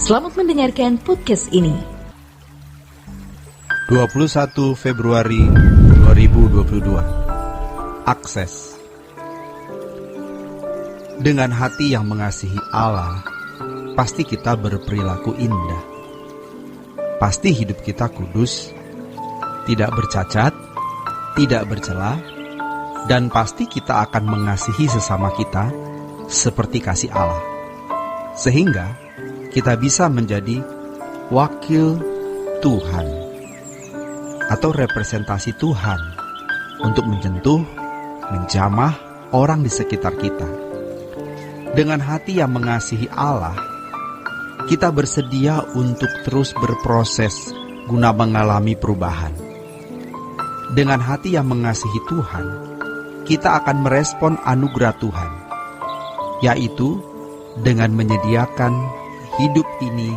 Selamat mendengarkan podcast ini. 21 Februari 2022. Akses. Dengan hati yang mengasihi Allah, pasti kita berperilaku indah. Pasti hidup kita kudus, tidak bercacat, tidak bercela, dan pasti kita akan mengasihi sesama kita seperti kasih Allah. Sehingga kita bisa menjadi wakil Tuhan atau representasi Tuhan untuk menyentuh, menjamah orang di sekitar kita. Dengan hati yang mengasihi Allah, kita bersedia untuk terus berproses guna mengalami perubahan. Dengan hati yang mengasihi Tuhan, kita akan merespon anugerah Tuhan, yaitu dengan menyediakan hidup ini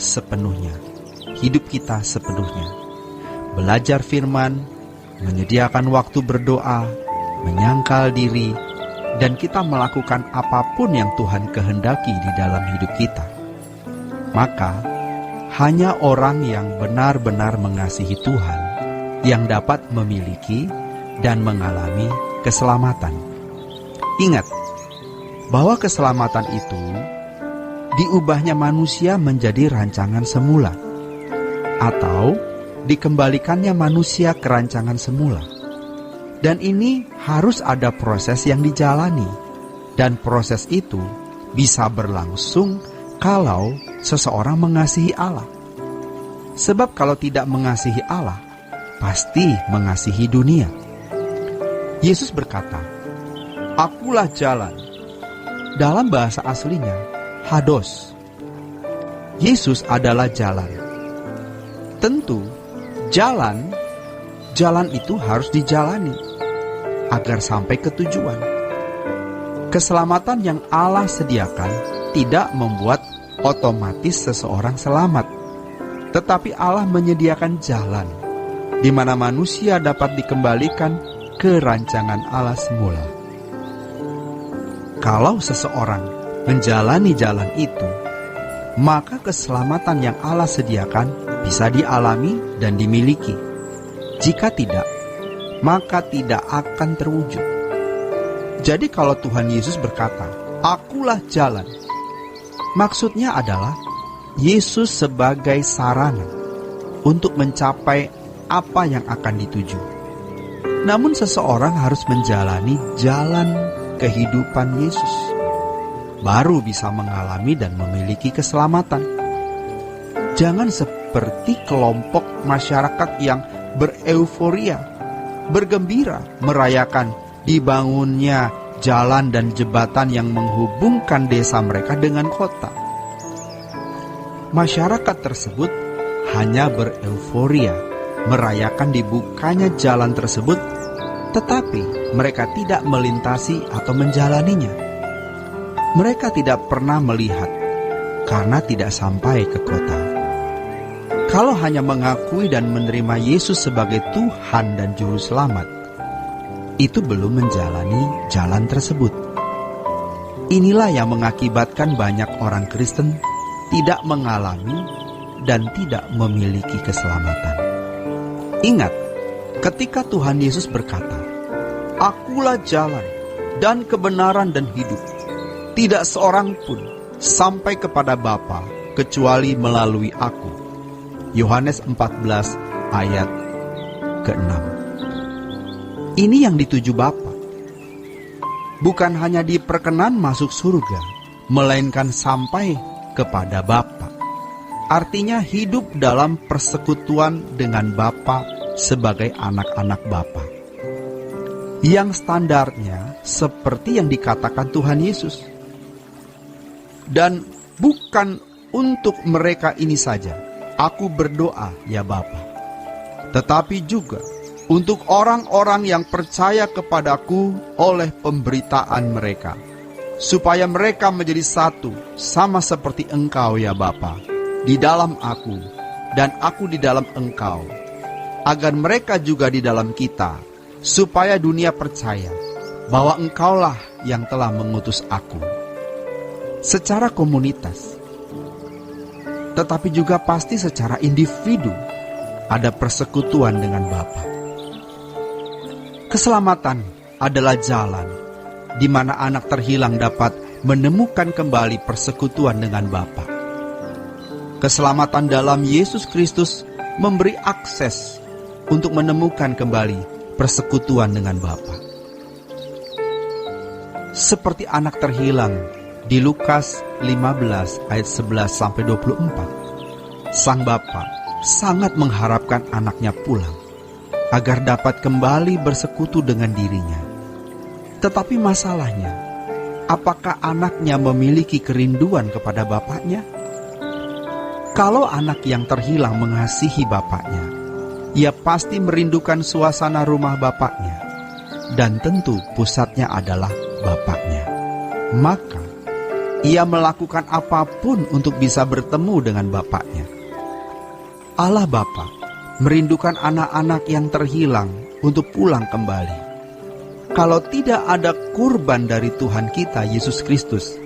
sepenuhnya, hidup kita sepenuhnya. Belajar firman, menyediakan waktu berdoa, menyangkal diri, dan kita melakukan apapun yang Tuhan kehendaki di dalam hidup kita. Maka, hanya orang yang benar-benar mengasihi Tuhan yang dapat memiliki dan mengalami keselamatan. Ingat, bahwa keselamatan itu diubahnya manusia menjadi rancangan semula, atau dikembalikannya manusia ke rancangan semula. Dan ini harus ada proses yang dijalani, dan proses itu bisa berlangsung kalau seseorang mengasihi Allah. Sebab kalau tidak mengasihi Allah, pasti mengasihi dunia. Yesus berkata, "Akulah jalan." Dalam bahasa aslinya, Hados. Yesus adalah jalan. Tentu, jalan itu harus dijalani agar sampai ke tujuan. Keselamatan yang Allah sediakan tidak membuat otomatis seseorang selamat, tetapi Allah menyediakan jalan di mana manusia dapat dikembalikan ke rancangan Allah semula. Kalau seseorang menjalani jalan itu, maka keselamatan yang Allah sediakan bisa dialami dan dimiliki. Jika tidak, maka tidak akan terwujud. Jadi kalau Tuhan Yesus berkata, "Akulah jalan," maksudnya adalah Yesus sebagai sarana untuk mencapai apa yang akan dituju. Namun seseorang harus menjalani jalan kehidupan Yesus, baru bisa mengalami dan memiliki keselamatan. Jangan seperti kelompok masyarakat yang bereuforia, bergembira merayakan dibangunnya jalan dan jembatan yang menghubungkan desa mereka dengan kota. Masyarakat tersebut hanya bereuforia merayakan dibukanya jalan tersebut, tetapi mereka tidak melintasi atau menjalaninya. Mereka tidak pernah melihat karena tidak sampai ke kota. Kalau hanya mengakui dan menerima Yesus sebagai Tuhan dan Juru Selamat, itu belum menjalani jalan tersebut. Inilah yang mengakibatkan banyak orang Kristen tidak mengalami dan tidak memiliki keselamatan. Ingat, ketika Tuhan Yesus berkata, "Akulah jalan dan kebenaran dan hidup. Tidak seorang pun sampai kepada Bapa kecuali melalui Aku." Yohanes 14 ayat ke-6. Ini yang dituju Bapa. Bukan hanya diperkenan masuk surga, melainkan sampai kepada Bapa. Artinya hidup dalam persekutuan dengan Bapa sebagai anak-anak Bapa. Yang standarnya seperti yang dikatakan Tuhan Yesus. Dan bukan untuk mereka ini saja Aku berdoa, ya Bapa, tetapi juga untuk orang-orang yang percaya kepadaku oleh pemberitaan mereka, supaya mereka menjadi satu, sama seperti Engkau, ya Bapa, di dalam Aku, dan Aku di dalam Engkau, agar mereka juga di dalam kita, supaya dunia percaya bahwa Engkaulah yang telah mengutus Aku. Secara komunitas, tetapi juga pasti secara individu ada persekutuan dengan Bapa. Keselamatan adalah jalan di mana anak terhilang dapat menemukan kembali persekutuan dengan Bapa. Keselamatan dalam Yesus Kristus memberi akses untuk menemukan kembali persekutuan dengan Bapa. Seperti anak terhilang di Lukas 15 ayat 11-24, sang Bapa sangat mengharapkan anaknya pulang agar dapat kembali bersekutu dengan dirinya. Tetapi masalahnya, apakah anaknya memiliki kerinduan kepada bapaknya? Kalau anak yang terhilang mengasihi bapaknya, ia pasti merindukan suasana rumah bapaknya, dan tentu pusatnya adalah bapaknya. Maka, ia melakukan apapun untuk bisa bertemu dengan bapaknya. Allah Bapa merindukan anak-anak yang terhilang untuk pulang kembali. Kalau tidak ada kurban dari Tuhan kita, Yesus Kristus,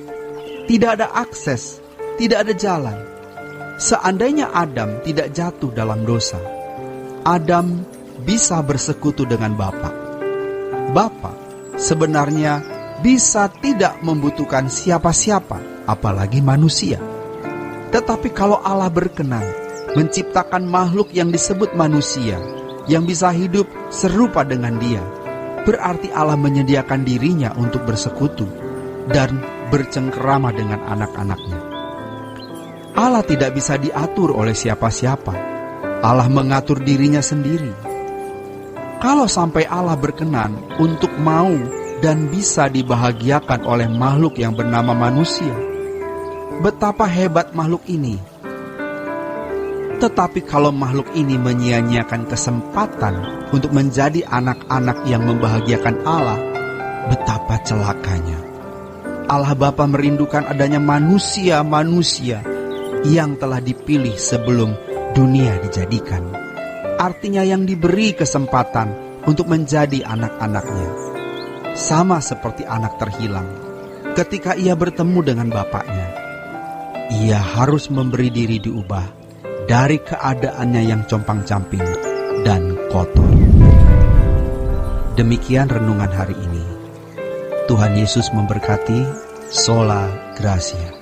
tidak ada akses, tidak ada jalan. Seandainya Adam tidak jatuh dalam dosa, Adam bisa bersekutu dengan Bapa. Bapa sebenarnya bisa tidak membutuhkan siapa-siapa, apalagi manusia. Tetapi kalau Allah berkenan menciptakan makhluk yang disebut manusia, yang bisa hidup serupa dengan Dia, berarti Allah menyediakan dirinya untuk bersekutu dan bercengkerama dengan anak-anaknya. Allah tidak bisa diatur oleh siapa-siapa. Allah mengatur dirinya sendiri. Kalau sampai Allah berkenan untuk mau dan bisa dibahagiakan oleh makhluk yang bernama manusia, betapa hebat makhluk ini. Tetapi kalau makhluk ini menyia-nyiakan kesempatan untuk menjadi anak-anak yang membahagiakan Allah, betapa celakanya. Allah Bapa merindukan adanya manusia-manusia yang telah dipilih sebelum dunia dijadikan. Artinya yang diberi kesempatan untuk menjadi anak-anaknya. Sama seperti anak terhilang, ketika ia bertemu dengan bapaknya, ia harus memberi diri diubah dari keadaannya yang compang-camping dan kotor. Demikian renungan hari ini. Tuhan Yesus memberkati. Sola Gracia.